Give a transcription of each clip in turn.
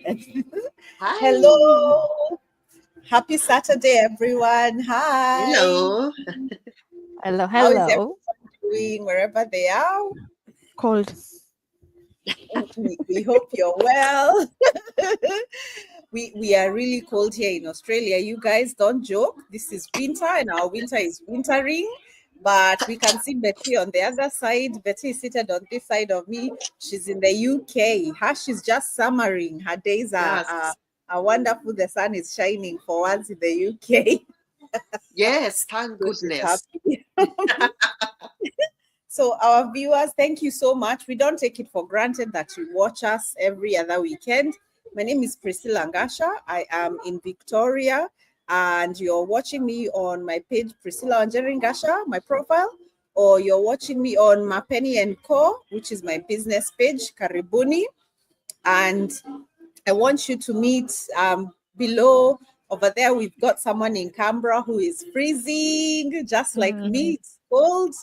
Hi. Hello. Happy Saturday, everyone. Hi. Hello. Hello, How is hello. everyone doing wherever they are? Cold. We hope you're well. We are really cold here in Australia. You guys don't joke. This is winter and our winter is wintering. But we can see Betty on the other side. Betty is seated on this side of me. She's in the UK. She's just summering. Her days Yes. are wonderful. The sun is shining for once in the UK. Yes, thank So she's goodness. happy. So, our viewers, thank you so much. We don't take it for granted that you watch us every other weekend. My name is Priscilla Ngasha. I am in Victoria, and you're watching me on my page, Priscilla Wanjeri Ngasha, my profile, or you're watching me on Mapeni and Co, which is my business page, Karibuni. And I want you to meet below. Over there, we've got someone in Canberra who is freezing, just like me. It's cold.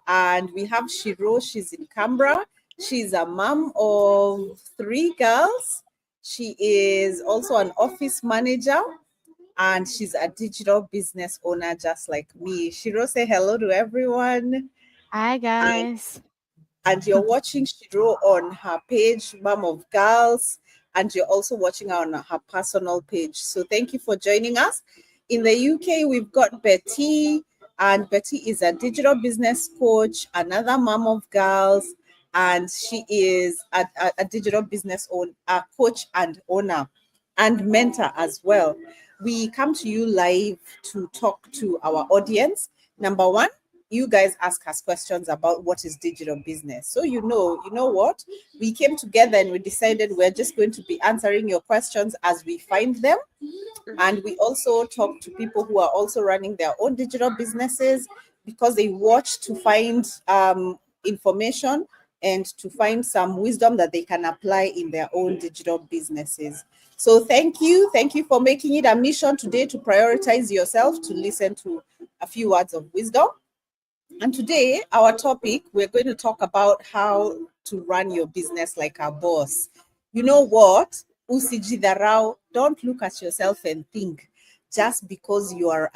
And we have Shiro. She's in Canberra. She's a mom of 3 girls. She is also an office manager and she's a digital business owner, just like me. Shiro, say hello to everyone. Hi, And guys. you're watching Shiro on her page, Mom of Girls, and you're also watching her on her personal page. So thank you for joining us. In the UK, we've got Betty, and Betty is a digital business coach, another Mom of Girls, and she is a digital business coach and owner and mentor as well. We come to you live to talk to our audience. Number one, you guys ask us questions about what is digital business. So you know what? We came together and we decided we're just going to be answering your questions as we find them. And we also talk to people who are also running their own digital businesses because they watch to find information and to find some wisdom that they can apply in their own digital businesses. So thank you. Thank you for making it a mission today to prioritize yourself to listen to a few words of wisdom. And today, our topic, we're going to talk about how to run your business like a boss. You know what? Usijidharau. Don't look at yourself and think just because you are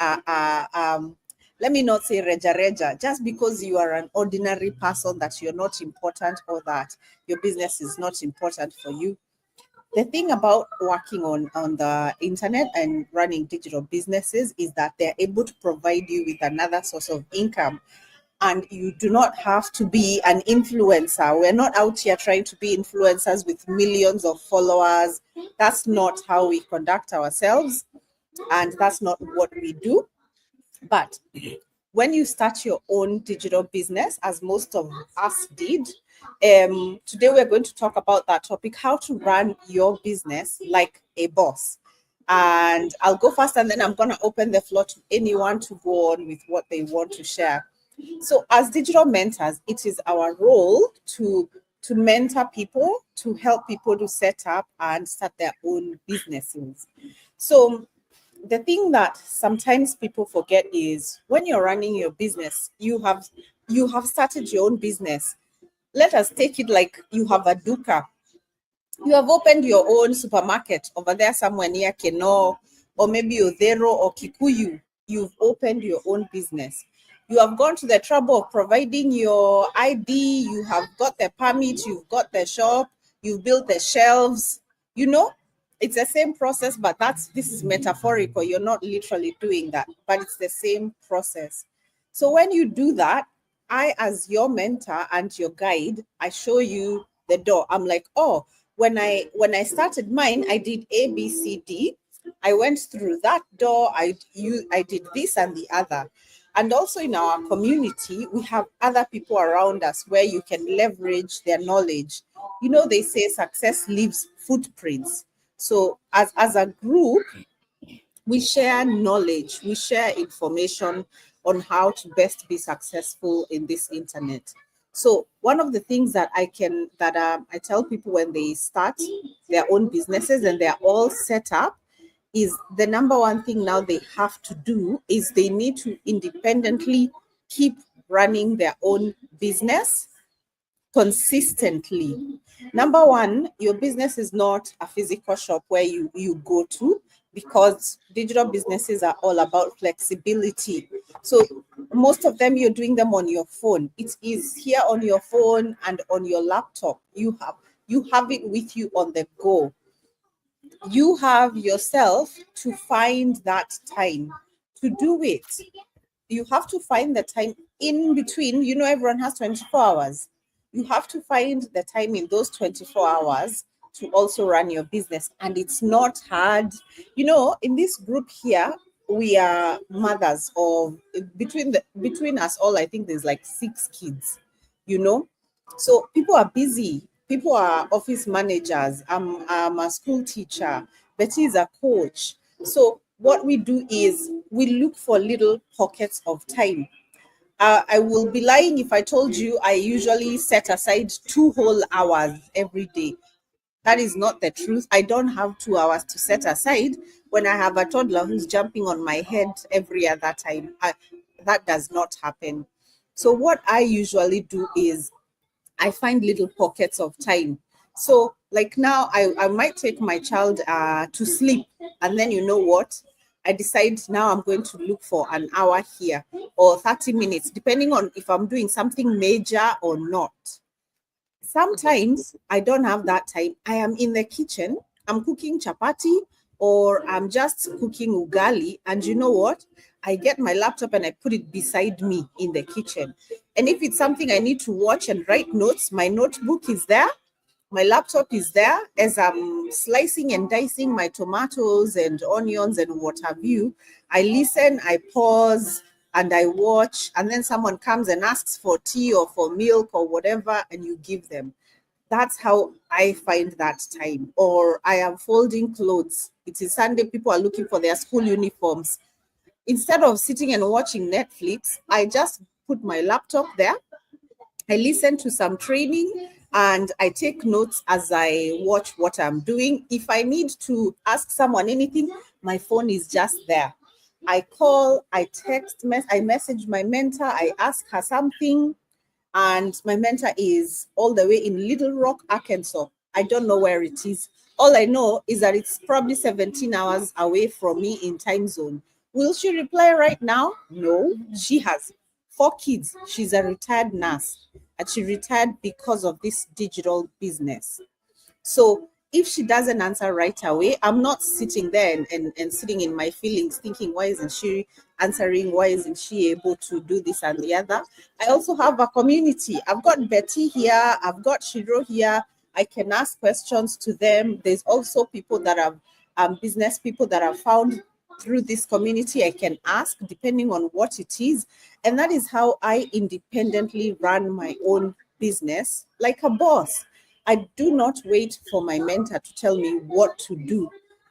let me not say reja, just because you are an ordinary person that you're not important or that your business is not important for you. The thing about working on the internet and running digital businesses is that they're able to provide you with another source of income, and you do not have to be an influencer. We're not out here trying to be influencers with millions of followers. That's not how we conduct ourselves, and that's not what we do. But when you start your own digital business, as most of us did, today we're going to talk about that topic, how to run your business like a boss. And I'll go first and then I'm going to open the floor to anyone to go on with what they want to share. So as digital mentors, it is our role to mentor people, to help people to set up and start their own businesses. So the thing that sometimes people forget is when you're running your business, you have started your own business. Let us take it like you have a duka. You have opened your own supermarket over there somewhere near Keno, or maybe Odero or Kikuyu. You've opened your own business. You have gone to the trouble of providing your ID, you have got the permit, you've got the shop, you've built the shelves. You know, it's the same process, but this is metaphorical. You're not literally doing that, but it's the same process. So when you do that, I, as your mentor and your guide, I show you the door. I'm like, oh, when I started mine, I did A, B, C, D. I went through that door. I did this and the other. And also in our community, we have other people around us where you can leverage their knowledge. You know, they say success leaves footprints. So as a group, we share knowledge, we share information on how to best be successful in this internet. So one of the things that I tell people when they start their own businesses and they're all set up is the number one thing now they have to do is they need to independently keep running their own business consistently. Number one, your business is not a physical shop where you go to, because digital businesses are all about flexibility. So most of them, you're doing them on your phone. It is here on your phone and on your laptop. You have it with you on the go. You have yourself to find that time to do it. You have to find the time in between. You know, everyone has 24 hours. You have to find the time in those 24 hours to also run your business. And it's not hard. You know, in this group here, we are mothers of between us all, I think there's like 6 kids, you know. So people are busy. People are office managers. I'm a school teacher. Betty is a coach. So what we do is we look for little pockets of time. I will be lying if I told you I usually set aside 2 whole hours every day. That is not the truth. I don't have 2 hours to set aside when I have a toddler who's jumping on my head every other time. That does not happen. So what I usually do is I find little pockets of time. So like now, I might take my child to sleep, and then you know what? I decide now I'm going to look for an hour here or 30 minutes, depending on if I'm doing something major or not. Sometimes I don't have that time. I am in the kitchen, I'm cooking chapati, or I'm just cooking ugali. And you know what? I get my laptop and I put it beside me in the kitchen. And if it's something I need to watch and write notes, my notebook is there. My laptop is there. As I'm slicing and dicing my tomatoes and onions and what have you, I listen, I pause, and I watch. And then someone comes and asks for tea or for milk or whatever, and you give them. That's how I find that time. Or I am folding clothes. It is Sunday, people are looking for their school uniforms. Instead of sitting and watching Netflix, I just put my laptop there. I listen to some training and I take notes as I watch what I'm doing. If I need to ask someone anything, my phone is just there. I call, I text, I message my mentor, I ask her something, and my mentor is all the way in Little Rock, Arkansas. I don't know where it is. All I know is that it's probably 17 hours away from me in time zone. Will she reply right now? No, she has 4 kids. She's a retired nurse, and she retired because of this digital business. So if she doesn't answer right away, I'm not sitting there and sitting in my feelings thinking, why isn't she answering? Why isn't she able to do this and the other? I also have a community. I've got Betty here. I've got Shiro here. I can ask questions to them. There's also people that have business people that I've found through this community. I can ask depending on what it is. And that is how I independently run my own business like a boss. I do not wait for my mentor to tell me what to do.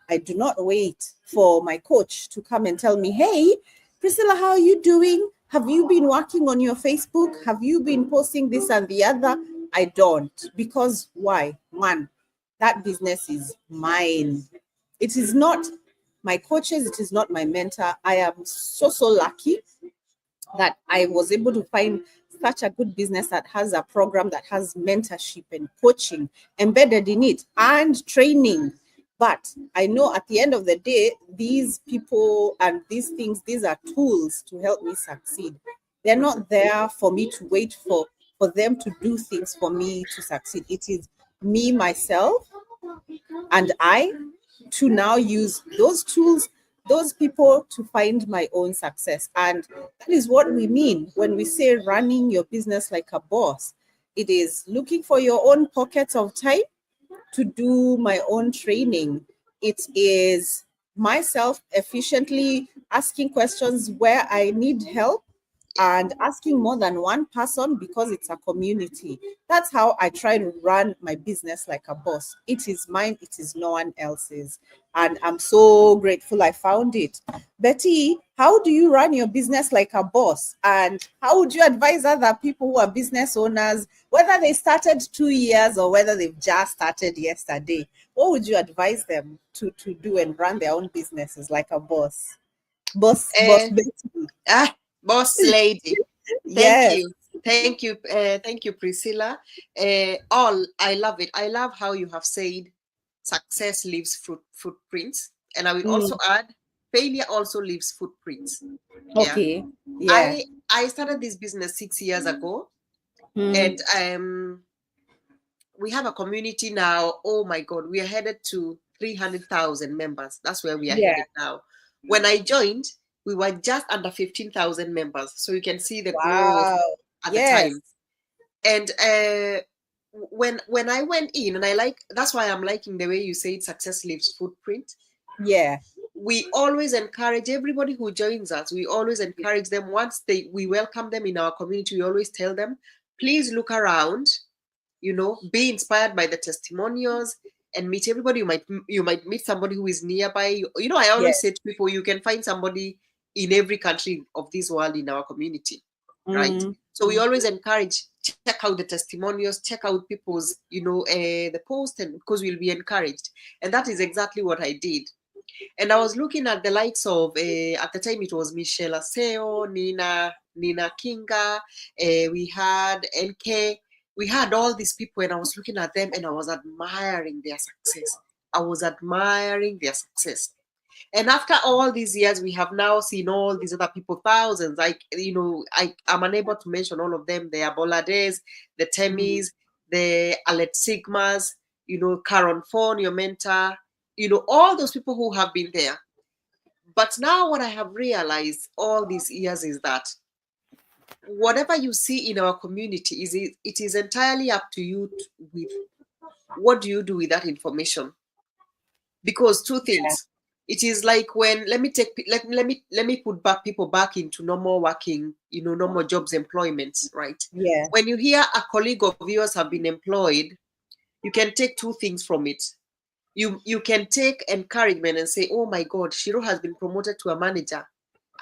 I do not wait for my coach to come and tell me, hey, Priscilla, how are you doing? Have you been working on your Facebook? Have you been posting this and the other? I don't. Because why? One, that business is mine. It is not my coaches. It is not my mentor. I am so lucky that I was able to find such a good business that has a program that has mentorship and coaching embedded in it and training. But I know at the end of the day, these people and these things, these are tools to help me succeed. They're not there for me to wait for them to do things for me to succeed. It is me, myself, and I to now use those tools, those people to find my own success. And that is what we mean when we say running your business like a boss. It is looking for your own pockets of time to do my own training. It is myself efficiently asking questions where I need help and asking more than one person because it's a community. That's how I try to run my business like a boss. It is mine, it is no one else's. And I'm so grateful I found it. Betty, how do you run your business like a boss? And how would you advise other people who are business owners, whether they started 2 years or whether they've just started yesterday? What would you advise them to do and run their own businesses like a boss? Boss Betty. Boss lady. Thank Yes. you. Thank you, Priscilla. I love it. I love how you have said success leaves footprints, and I will also add failure also leaves footprints. Yeah, Okay. Yeah. I started this business 6 years ago, Mm. and we have a community now. Oh my God, we are headed to 300,000 members. That's where we are Yeah. headed now. When I joined, we were just under 15,000 members, so you can see the growth Wow. at the Yes. time. And when I went in, and that's why I'm liking the way you said success leaves footprint. Yeah. We always encourage everybody who joins us. We always encourage them once we welcome them in our community. We always tell them, please look around, be inspired by the testimonials and meet everybody. You might meet somebody who is nearby. I always say to people, you can find somebody in every country of this world in our community, right? So we always encourage, check out the testimonials, check out people's, the post, and because we'll be encouraged. And that is exactly what I did. And I was looking at the likes of, at the time it was Michelle Aseo, Nina Kinga, we had NK, we had all these people, and I was looking at them and I was admiring their success. And after all these years, we have now seen all these other people, thousands. I'm unable to mention all of them. The Abolades, the Temis, the Alet Sigmas, Caron Fon, your mentor, all those people who have been there. But now what I have realized all these years is that whatever you see in our community, it is entirely up to you with what do you do with that information. Because two things. It is like when let me put back people back into normal working, normal jobs, employments, right? Yeah. When you hear a colleague of yours have been employed, you can take two things from it. You can take encouragement and say, oh my God, Shiro has been promoted to a manager.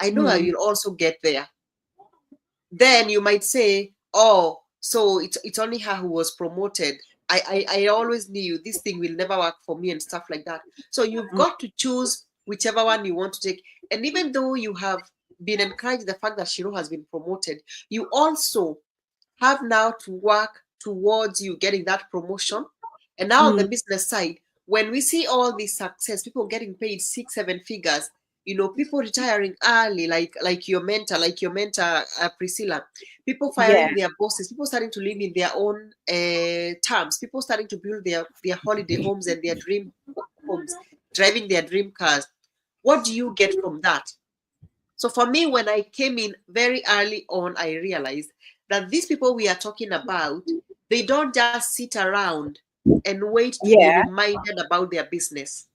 I know I will also get there. Then you might say, oh, so it's only her who was promoted. I always knew this thing will never work for me and stuff like that. So you've got to choose whichever one you want to take. And even though you have been encouraged the fact that Shiro has been promoted, you also have now to work towards you getting that promotion. And now on the business side, when we see all this success, people getting paid 6-7 figures, people retiring early, like your mentor, Priscilla, people firing their bosses, people starting to live in their own terms, people starting to build their holiday homes and their dream homes, driving their dream cars. What do you get from that? So for me, when I came in very early on, I realized that these people we are talking about, they don't just sit around and wait to be reminded about their business.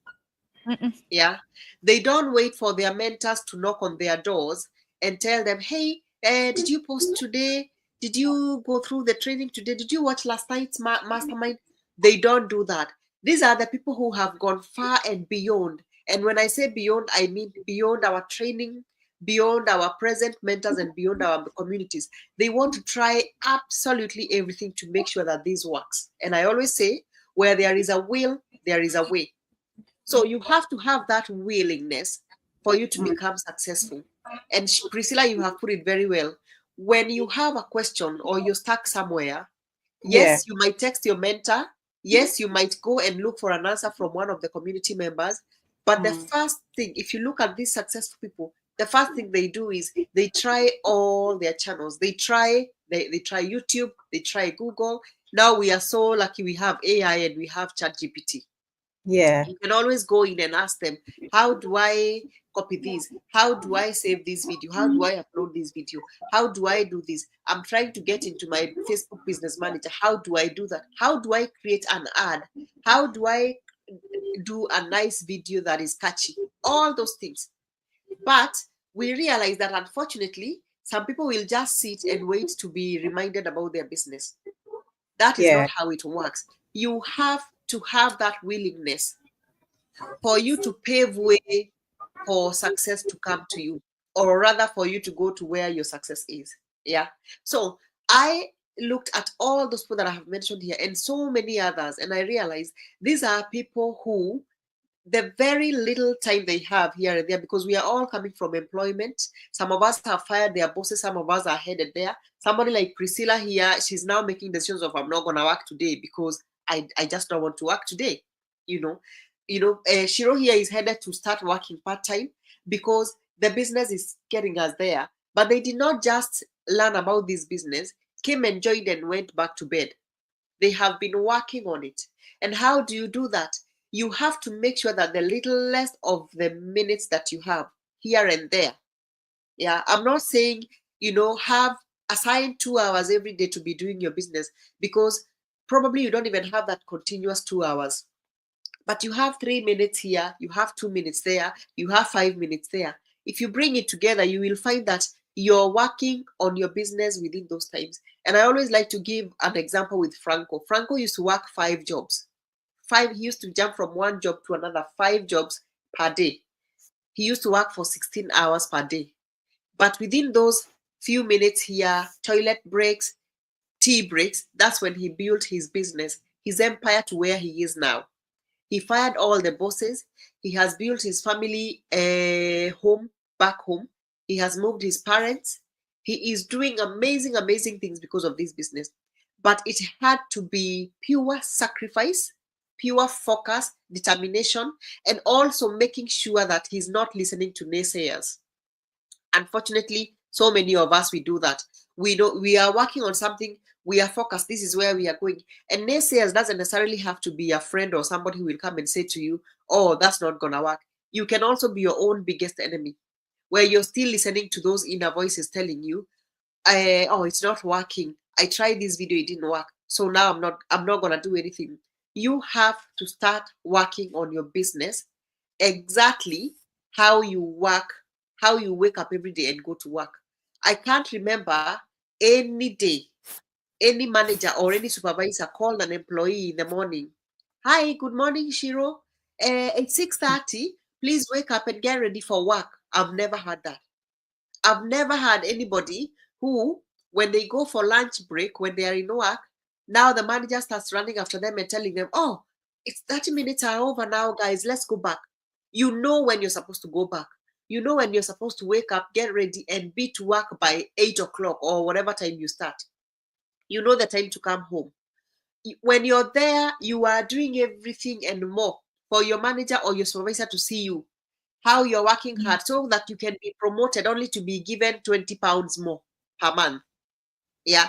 Yeah, they don't wait for their mentors to knock on their doors and tell them, hey, did you post today? Did you go through the training today? Did you watch last night's mastermind? They don't do that. These are the people who have gone far and beyond. And when I say beyond, I mean beyond our training, beyond our present mentors, and beyond our communities. They want to try absolutely everything to make sure that this works. And I always say, where there is a will, there is a way. So you have to have that willingness for you to become successful. And Priscilla, you have put it very well. When you have a question or you're stuck somewhere, yes, you might text your mentor. Yes, you might go and look for an answer from one of the community members. But the first thing, if you look at these successful people, the first thing they do is they try all their channels. They try YouTube, they try Google. Now we are so lucky we have AI and we have ChatGPT. Yeah. You can always go in and ask them, how do I copy this? How do I save this video? How do I upload this video? How do I do this? I'm trying to get into my Facebook Business Manager. How do I do that? How do I create an ad? How do I do a nice video that is catchy? All those things. But we realize that unfortunately, some people will just sit and wait to be reminded about their business. That is not how it works. You have to have that willingness for you to pave way for success to come to you, or rather for you to go to where your success is. Yeah. So I looked at all those people that I have mentioned here and so many others, and I realized these are people who the very little time they have here and there, because we are all coming from employment. Some of us have fired their bosses, some of us are headed there. Somebody like Priscilla here, she's now making decisions of, I'm not going to work today because I just don't want to work today. Shiro here is headed to start working part-time because the business is getting us there. But they did not just learn about this business, came, enjoyed, and went back to bed. They have been working on it. And how do you do that? You have to make sure that the littlest of the minutes that you have here and there. Yeah, I'm not saying, have assigned 2 hours every day to be doing your business, because probably you don't even have that continuous 2 hours. But you have 3 minutes here, you have 2 minutes there, you have 5 minutes there. If you bring it together, you will find that you're working on your business within those times. And I always like to give an example with Franco. Franco used to work 5 jobs. He used to jump from one job to another, 5 jobs per day. He used to work for 16 hours per day. But within those few minutes here, toilet breaks, tea breaks, that's when he built his business, his empire, to where he is now. He fired all the bosses. He has built his family home back home. He has moved his parents. He is doing amazing, amazing things because of this business. But it had to be pure sacrifice, pure focus, determination, and also making sure that he's not listening to naysayers. Unfortunately, so many of us, we do that. We are working on something, we are focused, this is where we are going. And naysayers doesn't necessarily have to be a friend or somebody who will come and say to you, oh, that's not gonna work. You can also be your own biggest enemy, where you're still listening to those inner voices telling you, oh, it's not working. I tried this video, it didn't work. So now I'm not gonna do anything. You have to start working on your business exactly how you work, how you wake up every day and go to work. I can't remember any day any manager or any supervisor called an employee in the morning. Hi, good morning, Shiro. It's 6:30. Please wake up and get ready for work. I've never had that. I've never had anybody who, when they go for lunch break, when they are in work, now the manager starts running after them and telling them, oh, it's 30 minutes are over now, guys. Let's go back. You know when you're supposed to go back. You know when you're supposed to wake up, get ready, and be to work by 8 o'clock or whatever time you start. You know the time to come home. When you're there, you are doing everything and more for your manager or your supervisor to see you, how you're working hard, so that you can be promoted only to be given 20 pounds more per month. Yeah.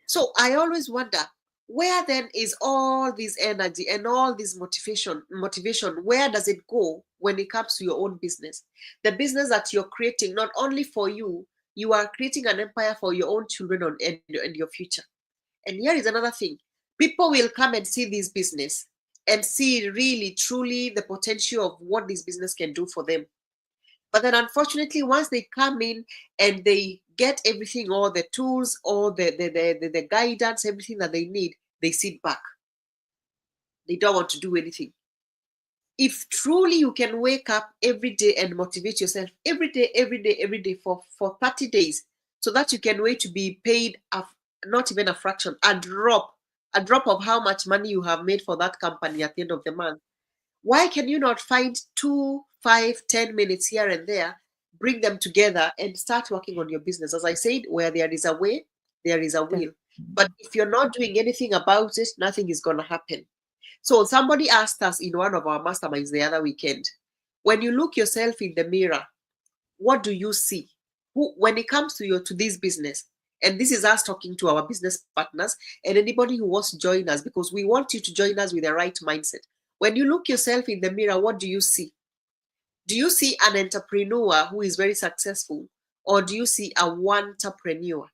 So I always wonder, where then is all this energy and all this motivation, where does it go when it comes to your own business? The business that you're creating, not only for you, you are creating an empire for your own children and your future. And here is another thing. People will come and see this business and see really, truly the potential of what this business can do for them. But then unfortunately, once they come in and they get everything, all the tools, all the guidance, everything that they need, they sit back. They don't want to do anything. If truly you can wake up every day and motivate yourself every day for 30 days, so that you can wait to be paid not even a fraction, a drop of how much money you have made for that company at the end of the month. Why can you not find 2, 5, 10 minutes here and there, bring them together and start working on your business? As I said, where there is a way, there is a will. But if you're not doing anything about it, nothing is going to happen. So somebody asked us in one of our masterminds the other weekend, when you look yourself in the mirror, what do you see? When it comes to this business, and this is us talking to our business partners and anybody who wants to join us, because we want you to join us with the right mindset. When you look yourself in the mirror, what do you see? Do you see an entrepreneur who is very successful, or do you see a one-entrepreneur?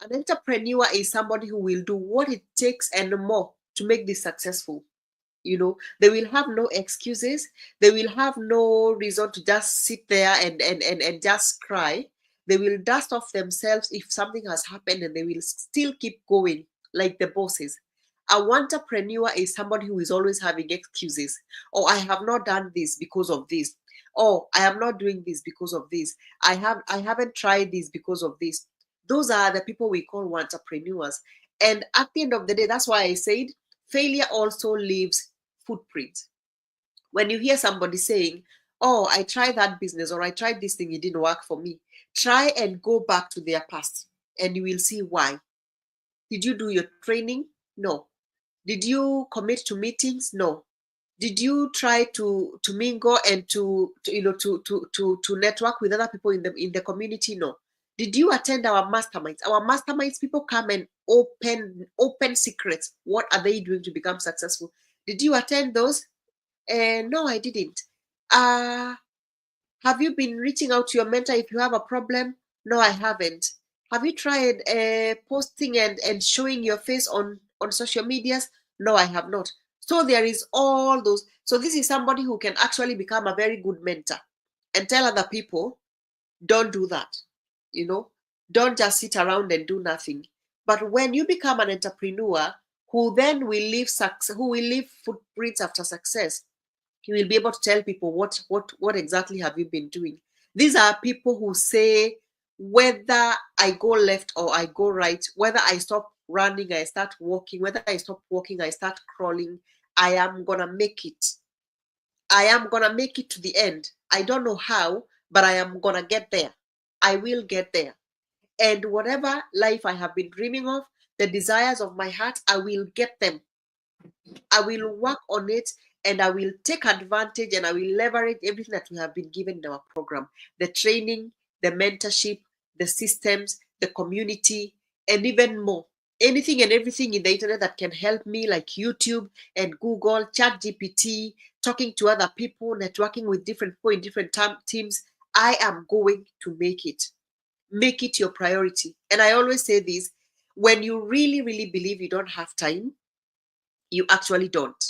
An entrepreneur is somebody who will do what it takes and more to make this successful. They will have no excuses. They will have no reason to just sit there and just cry. They will dust off themselves if something has happened, and they will still keep going like the bosses. A entrepreneur is somebody who is always having excuses. Oh, I have not done this because of this. Oh, I am not doing this because of this. I haven't tried this because of this. Those are the people we call entrepreneurs. And at the end of the day, that's why I said failure also leaves footprints. When you hear somebody saying, oh, I tried that business or I tried this thing, it didn't work for me, try and go back to their past and you will see why. Did you do your training? No. Did you commit to meetings? No. Did you try to mingle and to network with other people in the community? No. Did you attend our masterminds? Our masterminds, people come and open secrets. What are they doing to become successful? Did you attend those? No, I didn't. Have you been reaching out to your mentor if you have a problem? No, I haven't. Have you tried posting and showing your face on social medias? No, I have not. So there is all those. So this is somebody who can actually become a very good mentor and tell other people, don't do that. Don't just sit around and do nothing. But when you become an entrepreneur who then will leave footprints after success, you will be able to tell people what exactly have you been doing. These are people who say, whether I go left or I go right, whether I stop running, I start walking, whether I stop walking, I start crawling, I am gonna make it. I am gonna make it to the end. I don't know how, but I am gonna get there. I will get there. And whatever life I have been dreaming of, the desires of my heart, I will get them. I will work on it and I will take advantage and I will leverage everything that we have been given in our program. The training, the mentorship, the systems, the community, and even more. Anything and everything in the internet that can help me, like YouTube and Google, ChatGPT, talking to other people, networking with different people in different teams. I am going to make it. Make it your priority. And I always say this, when you really, really believe you don't have time, you actually don't.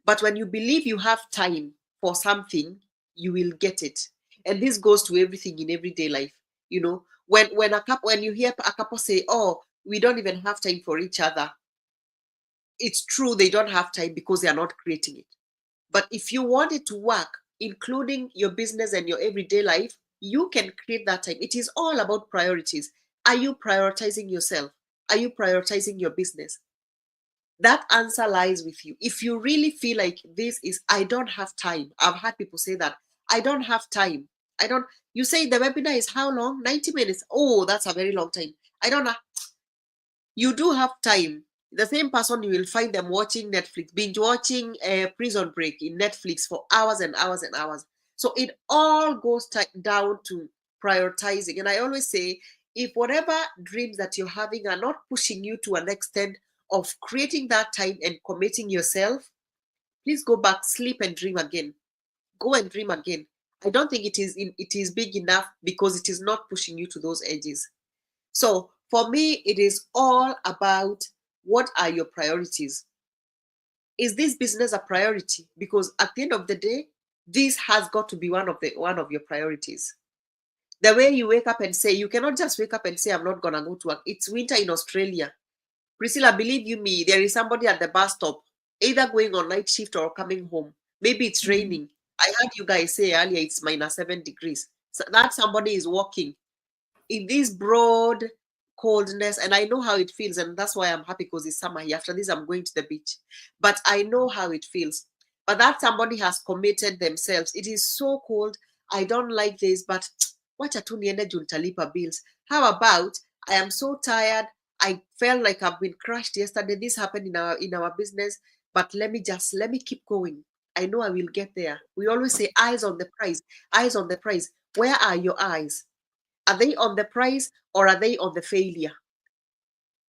But when you believe you have time for something, you will get it. And this goes to everything in everyday life. When you hear a couple say, oh, we don't even have time for each other, it's true, they don't have time because they are not creating it. But if you want it to work, including your business and your everyday life, you can create that time. It is all about priorities. Are you prioritizing yourself? Are you prioritizing your business? That answer lies with you. If you really feel like I don't have time. I've had people say that. I don't have time. You say the webinar is how long? 90 minutes. Oh, that's a very long time. I don't know. You do have time. The same person, you will find them watching Netflix, binge watching Prison Break in Netflix for hours and hours and hours. So it all goes down to prioritizing. And I always say, if whatever dreams that you're having are not pushing you to an extent of creating that time and committing yourself, please go back, sleep and dream again. Go and dream again. I don't think it is big enough because it is not pushing you to those edges. So for me, it is all about, what are your priorities? Is this business a priority? Because at the end of the day, this has got to be one of your priorities. The way you wake up and say, you cannot just wake up and say, I'm not gonna go to work. It's winter in Australia. Priscilla, believe you me, there is somebody at the bus stop, either going on night shift or coming home. Maybe it's raining. I heard you guys say earlier it's -7 degrees. So that somebody is walking in this broad coldness, and I know how it feels, and that's why I'm happy, because it's summer here. After this, I'm going to the beach. But I know how it feels. But that somebody has committed themselves. It is so cold. I don't like this, but wacha tu niende juu nitalipa bills. How about, I am so tired. I felt like I've been crushed yesterday. This happened in our business, but let me keep going. I know I will get there. We always say eyes on the prize, eyes on the prize. Where are your eyes? Are they on the prize or are they on the failure?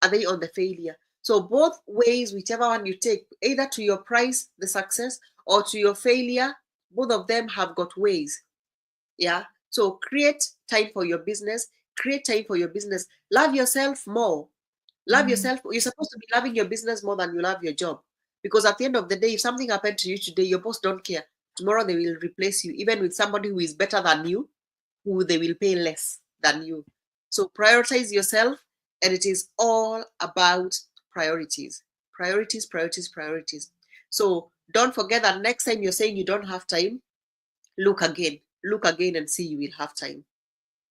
Are they on the failure? So both ways, whichever one you take, either to your prize, the success, or to your failure, both of them have got ways. Yeah. So create time for your business. Create time for your business. Love yourself more. Love yourself. You're supposed to be loving your business more than you love your job. Because at the end of the day, if something happened to you today, your boss don't care. Tomorrow they will replace you, even with somebody who is better than you, who they will pay less than you. So prioritize yourself, and it is all about priorities. Priorities, priorities, priorities. So don't forget that next time you're saying you don't have time, look again and see you will have time.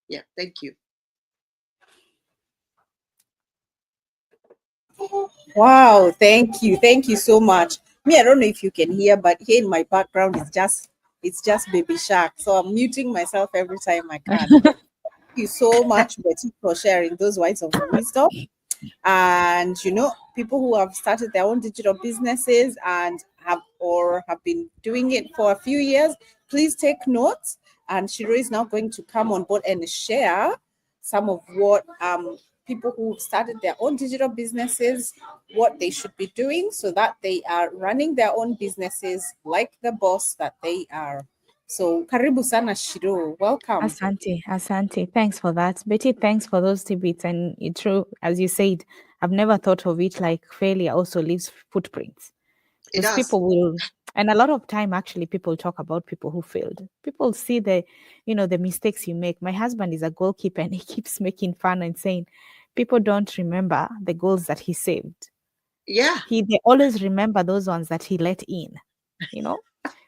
Yeah, thank you. Wow, thank you so much. Me, I don't know if you can hear, but here in my background is just Baby Shark. So I'm muting myself every time I can. Thank you so much, Betty, for sharing those words of wisdom. And people who have started their own digital businesses and have been doing it for a few years, please take notes. And Shiro is now going to come on board and share some of what people who started their own digital businesses, what they should be doing so that they are running their own businesses like the boss that they are. So karibu sana Shiro, welcome. Asante. Thanks for that. Betty, thanks for those tidbits. And it's true, as you said, I've never thought of it like failure also leaves footprints. It Because does. people will, and a lot of time actually people talk about people who failed. People see the mistakes you make. My husband is a goalkeeper and he keeps making fun and saying people don't remember the goals that he saved. Yeah. They always remember those ones that he let in,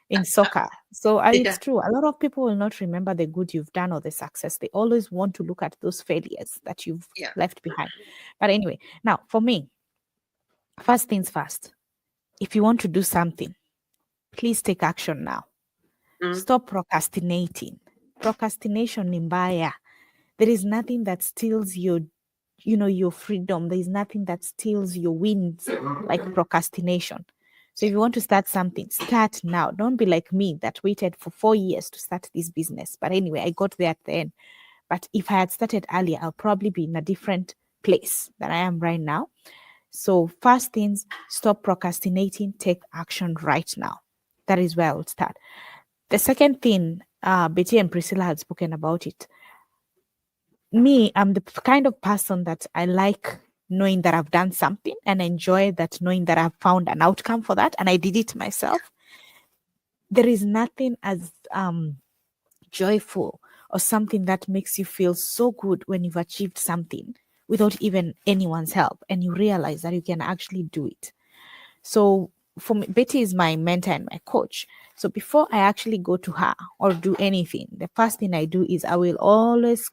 in soccer. So it's true. A lot of people will not remember the good you've done or the success. They always want to look at those failures that you've left behind. But anyway, now for me, first things first, if you want to do something, please take action now. Stop procrastinating. Procrastination ni mbaya. There is nothing that steals your freedom. There is nothing that steals your wins like procrastination. So if you want to start something, start now. Don't be like me that waited for 4 years to start this business. But anyway, I got there at the end. But if I had started earlier, I'll probably be in a different place than I am right now. So first things, stop procrastinating, take action right now. That is where I would start. The second thing, Betty and Priscilla had spoken about it. Me, I'm the kind of person that I like knowing that I've done something and enjoy that knowing that I've found an outcome for that and I did it myself. There is nothing as joyful or something that makes you feel so good when you've achieved something without even anyone's help and you realize that you can actually do it. So for me, Betty is my mentor and my coach. So before I actually go to her or do anything, the first thing I do is I will always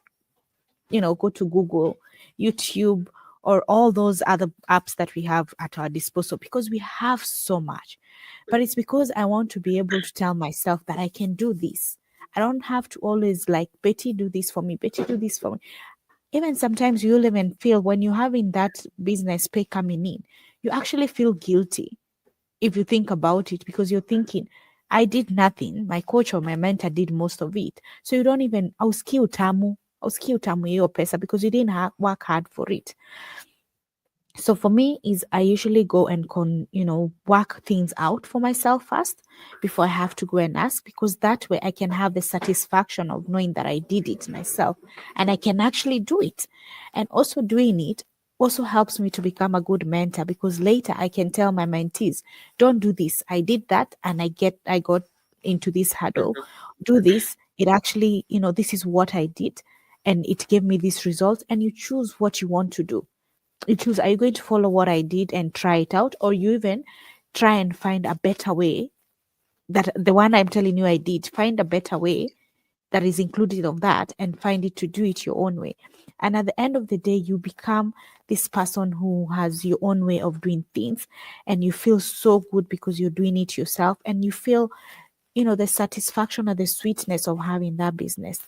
go to Google, YouTube, or all those other apps that we have at our disposal because we have so much. But it's because I want to be able to tell myself that I can do this. I don't have to always like, Betty, do this for me. Betty, do this for me. Even sometimes you'll even feel when you're having that business pay coming in, you actually feel guilty if you think about it because you're thinking, I did nothing. My coach or my mentor did most of it. So you don't even, ausikia utamu hiyo pesa because you didn't work hard for it. So for me is I usually go and work things out for myself first before I have to go and ask, because that way I can have the satisfaction of knowing that I did it myself and I can actually do it. And also doing it also helps me to become a good mentor because later I can tell my mentees, don't do this. I did that and I got into this hurdle. Do this. It actually, this is what I did and it gave me this result, and you choose what you want to do. You choose, are you going to follow what I did and try it out, or you even try and find a better way that the one I'm telling you I did, find a better way that is included of that and find it to do it your own way. And at the end of the day, you become this person who has your own way of doing things and you feel so good because you're doing it yourself and you feel, the satisfaction or the sweetness of having that business.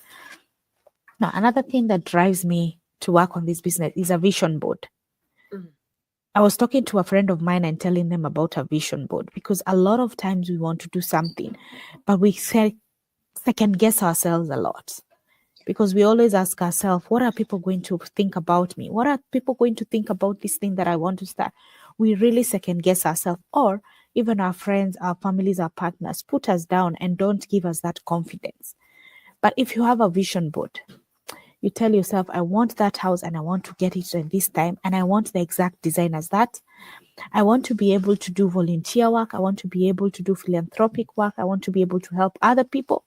Now, another thing that drives me to work on this business is a vision board. I was talking to a friend of mine and telling them about a vision board because a lot of times we want to do something, but we second guess ourselves a lot because we always ask ourselves, what are people going to think about me? What are people going to think about this thing that I want to start? We really second guess ourselves, or even our friends, our families, our partners put us down and don't give us that confidence. But if you have a vision board, you tell yourself, I want that house and I want to get it in this time and I want the exact design as that. I want to be able to do volunteer work. I want to be able to do philanthropic work. I want to be able to help other people.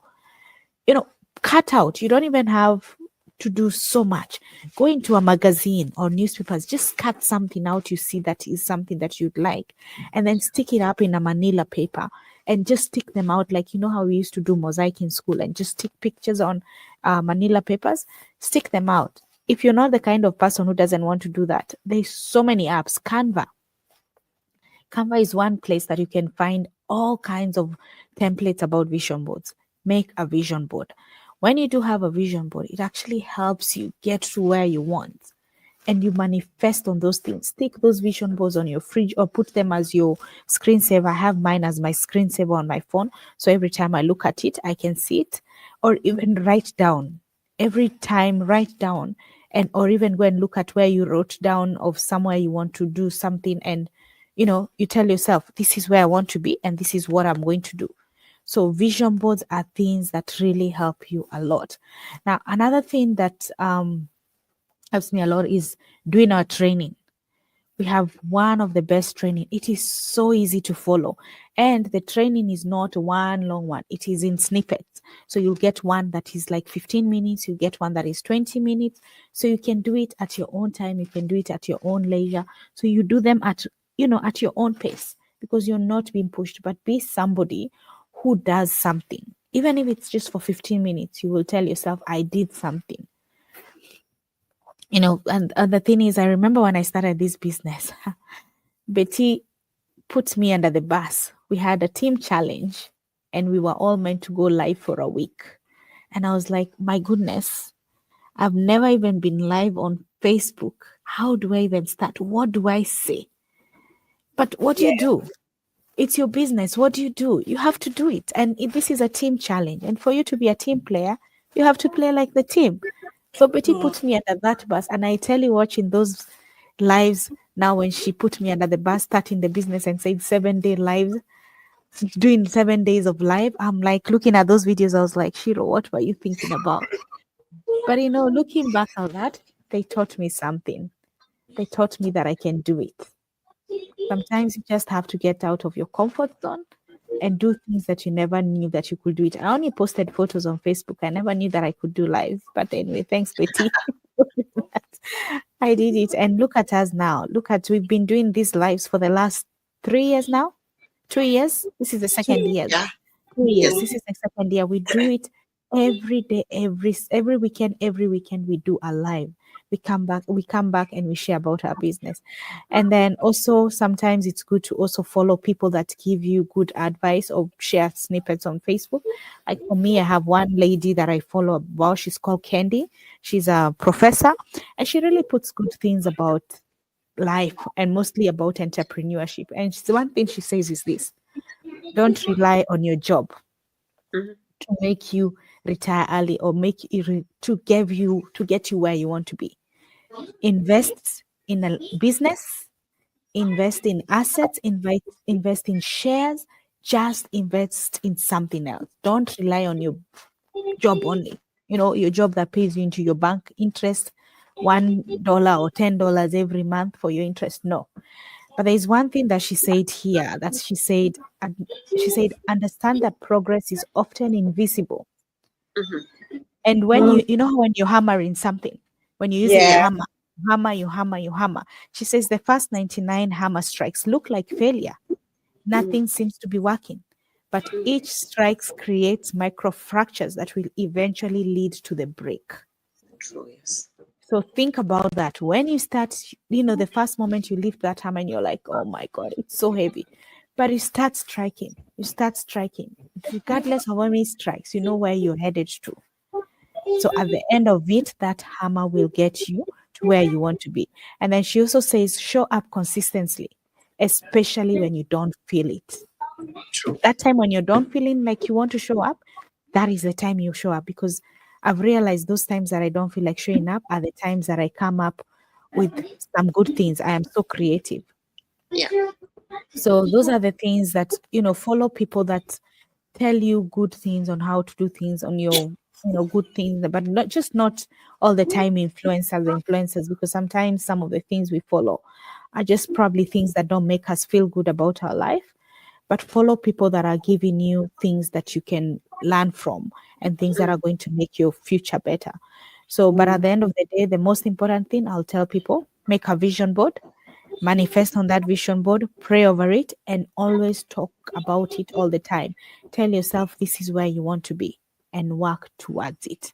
Cut out. You don't even have to do so much. Go into a magazine or newspapers, just cut something out you see that is something that you'd like, and then stick it up in a manila paper and just stick them out like how we used to do mosaic in school and just stick pictures on manila papers, stick them out. If you're not the kind of person who doesn't want to do that, there's so many apps. Canva is one place that you can find all kinds of templates about vision boards. Make a vision board. When you do have a vision board, it actually helps you get to where you want, and you manifest on those things. Stick those vision boards on your fridge or put them as your screensaver. I have mine as my screensaver on my phone. So every time I look at it, I can see it, or even write down. Every time, write down, and or even go and look at where you wrote down of somewhere you want to do something, and you tell yourself, this is where I want to be and this is what I'm going to do. So vision boards are things that really help you a lot. Now, another thing that helps me a lot is doing our training. We have one of the best training. It is so easy to follow, and the training is not one long one. It is in snippets. So you'll get one that is like 15 minutes, you get one that is 20 minutes. So you can do it at your own time, you can do it at your own leisure. So you do them at your own pace, because you're not being pushed, but be somebody who does something. Even if it's just for 15 minutes, you will tell yourself, I did something. And the thing is, I remember when I started this business, Betty put me under the bus. We had a team challenge and we were all meant to go live for a week. And I was like, my goodness, I've never even been live on Facebook. How do I even start? What do I say? But what do you do? It's your business. What do? You have to do it. And this is a team challenge. And for you to be a team player, you have to play like the team. So Betty put me under that bus. And I tell you, watching those lives now, when she put me under the bus, starting the business and said 7-day lives, doing 7 days of live, I'm like looking at those videos. I was like, Shiro, what were you thinking about? But looking back at that, they taught me something. They taught me that I can do it. Sometimes you just have to get out of your comfort zone and do things that you never knew that you could do it. I only posted photos on Facebook. I never knew that I could do live. But anyway, thanks, Betty. I did it. And look at us now. We've been doing these lives for the last 3 years now. 2 years. This is the second year. Yeah. 2 years. This is the second year. We do it every day, every weekend. Every weekend we do a live. We come back and we share about our business. And then also sometimes it's good to also follow people that give you good advice or share snippets on Facebook. Like for me, I have one lady that I follow about. She's called Candy. She's a professor and she really puts good things about life and mostly about entrepreneurship. And one thing she says is this: don't rely on your job Mhm. to make you retire early or to get you where you want to be. Invest in a business, invest in assets, invest in shares, just invest in something else. Don't rely on your job only. Your job that pays you into your bank interest, $1 or $10 every month for your interest. No. But there is one thing that she said here, that she said, understand that progress is often invisible. Mhm. And when when you're hammering something, when you're using a Yeah. you hammer. She says the first 99 hammer strikes look like failure. Nothing seems to be working. But each strike creates micro fractures that will eventually lead to the break. True, yes. So think about that. When you start, the first moment you lift that hammer and you're like, oh my God, it's so heavy. But you start striking. Regardless of how many strikes, you know where you're headed to. So at the end of it, that hammer will get you to where you want to be. And then she also says, show up consistently, especially when you don't feel it. True. That time when you're not feeling like you want to show up, that is the time you show up. Because I've realized those times that I don't feel like showing up are the times that I come up with some good things. I am so creative. Yeah. So those are the things that, follow people that tell you good things on how to do things on your, good things, but not all the time influencers, because sometimes some of the things we follow are just probably things that don't make us feel good about our life. But follow people that are giving you things that you can learn from and things that are going to make your future better. So, but at the end of the day, the most important thing I'll tell people, make a vision board, manifest on that vision board, pray over it, and always talk about it all the time. Tell yourself this is where you want to be and work towards it.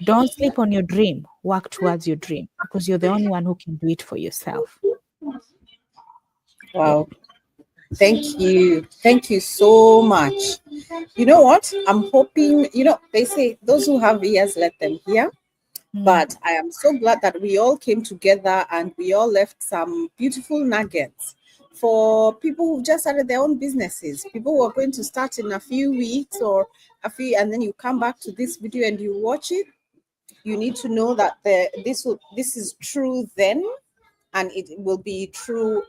Don't sleep on your dream. Work towards your dream, because you're the only one who can do it for yourself. Wow. Thank you. Thank you so much. You know what? I'm hoping, they say those who have ears, let them hear. But I am so glad that we all came together and we all left some beautiful nuggets for people who've just started their own businesses, people who are going to start in a few weeks or and then you come back to this video and you watch it. You need to know that this is true then, and it'll be true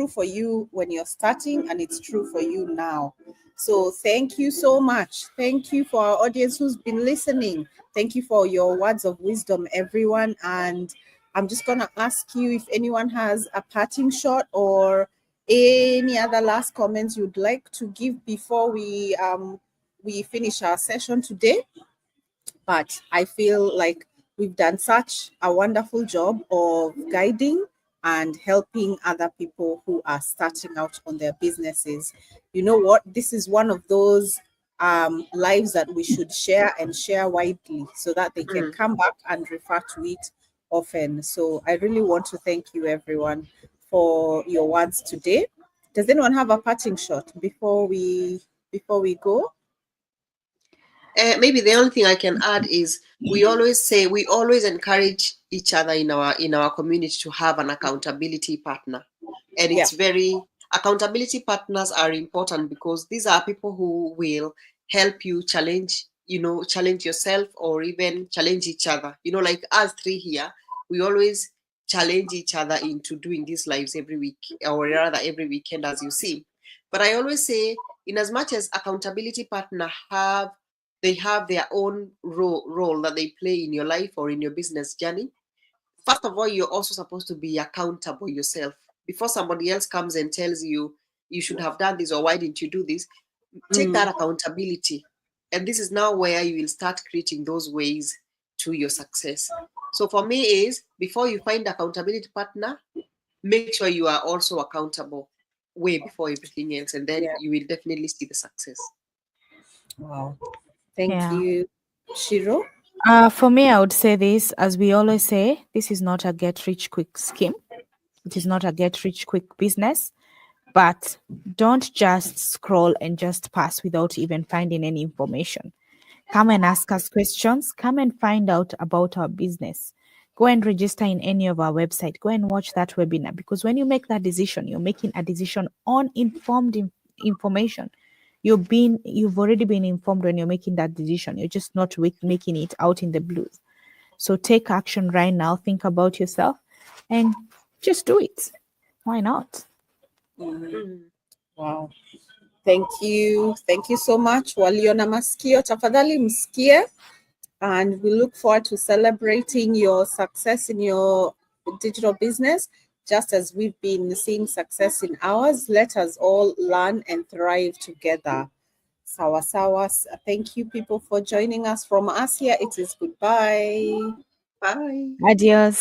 for you when you're starting, and it's true for you now. So thank you so much. Thank you for our audience who's been listening. Thank you for your words of wisdom, everyone. And I'm just going to ask you if anyone has a parting shot or any other last comments you'd like to give before we finish our session today. But I feel like we've done such a wonderful job of guiding and helping other people who are starting out on their businesses. You know what? This is one of those lives that we should share and share widely so that they can come back and refer to it often. So I really want to thank you, everyone, for your words today. Does anyone have a parting shot before we go? Maybe the only thing I can add is we always encourage each other in our community to have an accountability partner, and it's accountability partners are important because these are people who will help you challenge yourself or even challenge each other. Like us three here, we always challenge each other into doing these lives every week, or rather every weekend, as you see. But I always say, in as much as accountability partner they have their own role that they play in your life or in your business journey. First of all, you're also supposed to be accountable yourself. Before somebody else comes and tells you, you should have done this or why didn't you do this, take that accountability. And this is now where you will start creating those ways to your success. So for me is, before you find accountability partner, make sure you are also accountable way before everything else. And then you will definitely see the success. Wow. Thank you. Shiro? For me, I would say this, as we always say, this is not a get-rich-quick scheme. It is not a get-rich-quick business. But don't just scroll and just pass without even finding any information. Come and ask us questions. Come and find out about our business. Go and register in any of our website. Go and watch that webinar, because when you make that decision, you're making a decision on informed information. You've already been informed when you're making that decision. You're just not making it out in the blues. So take action right now. Think about yourself and just do it. Why not? Wow. Thank you. Thank you so much. Waliona masikio, tafadhali msikie. And we look forward to celebrating your success in your digital business, just as we've been seeing success in ours. Let us all learn and thrive together. Sawa sawa. Thank you, people, for joining us. From us here, it is goodbye. Bye. Adios.